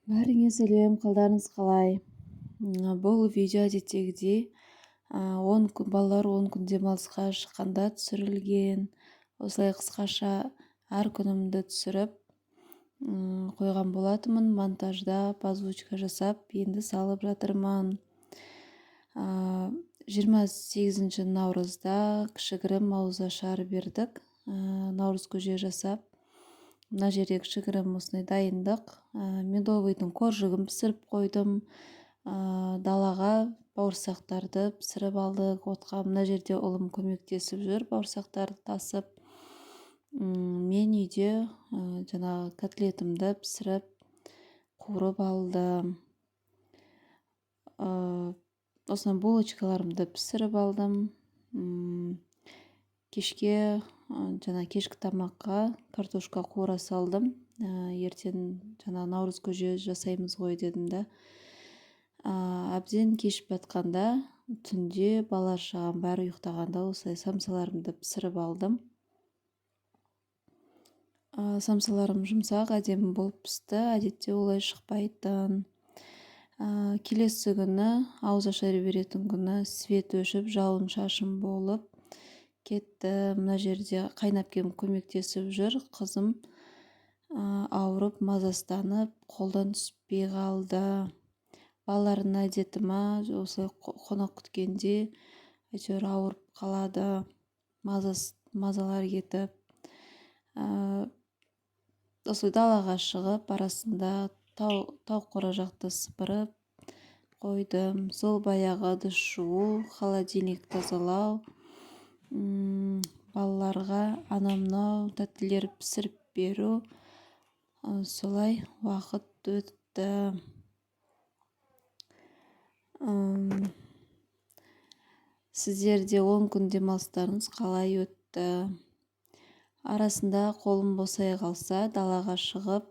Бәріңе сәлем, қалдарыңыз қалай? Бұл видео әдеттегідей 10 күн балалар 10 күн демалысқа шыққанда түсірілген. Осылай қысқаша әр күнімді түсіріп қойған болатынмын. Монтаждап, озвучка жасап, енді салып жатырмын. 28 наурызда кішігірім ауызашар бердік. Наурыз көже жасап. Мына жерде кішігірім осындай дайындық. Медовыйдың қоржығын пісіріп қойдым. Далаға бауырсақтарды пісіріп алдық отқа. Мына жерде ұлым көмектесіп жүр бауырсақтарды тасып. Мен үйде жаңағы котлетімді пісіріп қуырып алдым. Осыны булочкаларымды пісіріп алдым. Кешке кешкі тамаққа картошка қуыра салдым. Ертең наурыз көже жасаймыз ғой дедім да. Әбден кеш батқанда, түнде балалар шағам бәрі ұйықтағанда осылай самсаларымды пісіріп алдым. Самсаларым жұмсақ, әдемі болып пісті. Әдетте олай шықпайтын. Келесі күні, ауызашар беретін күні свет өшіп, жауын шашын болып кетті. Мына жерде қайнапкем көмектесіп жүр. Қызым ауырып, мазастанып, қолдан түспей қалды. Балалардың әдеті ма, осылай қонақ күткенде әйтеуір ауырып қалады, мазалар кетіп. Осылай далаға шығып, арасында тауық қора жақты сыпырып қойдым. Сол баяғы ыдыс жуу, холодильник тазалау, балаларға анау-мынау тәттілер пісіріп беру. Солай уақыт өтті. Сіздерде 10 күн демалыстарыңыз қалай өтті? Арасында қолым босай қалса, далаға шығып,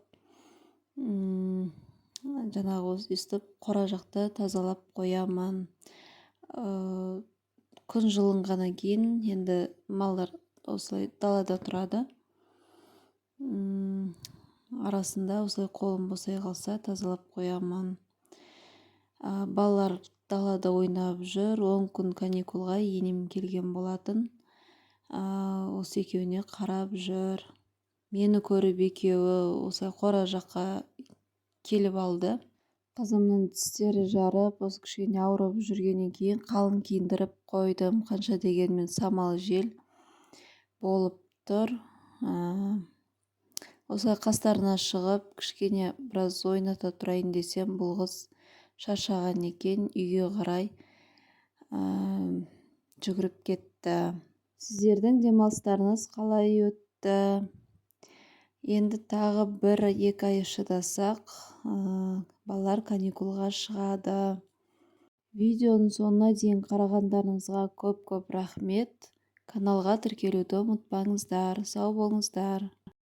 өстіп қора жақты тазалап қоямын. Күн жылынғаннан кейін енді малдар осылай далада тұрады. Арасында осылай қолым босай қалса тазалап қоямын. Балалар далада ойнап жүр. 10 күн каникулға енем келген болатын. Осы екеуіне қарап жүр. Мені көріп екеуі осылай қора жаққа келіп алды. Қызымның тістері жарып, осы кішкене ауырып жүргеннен кейін қалың киіндіріп қойдым. Қанша дегенмен самал жел болып тұр. Осылай қастарына шығып, кішкене біраз ойната тұрайын десем, бұл қыз шаршаған екен, үйге қарай жүгіріп кетті. Сіздердің демалыстарыңыз қалай өтті? Енді тағы 1-2 ай шыдасақ, балалар каникулға шығады. Видеоның соңына дейін қарағандарыңызға көп рахмет. Каналға тіркелуді ұмытпаңыздар. Сау болыңыздар.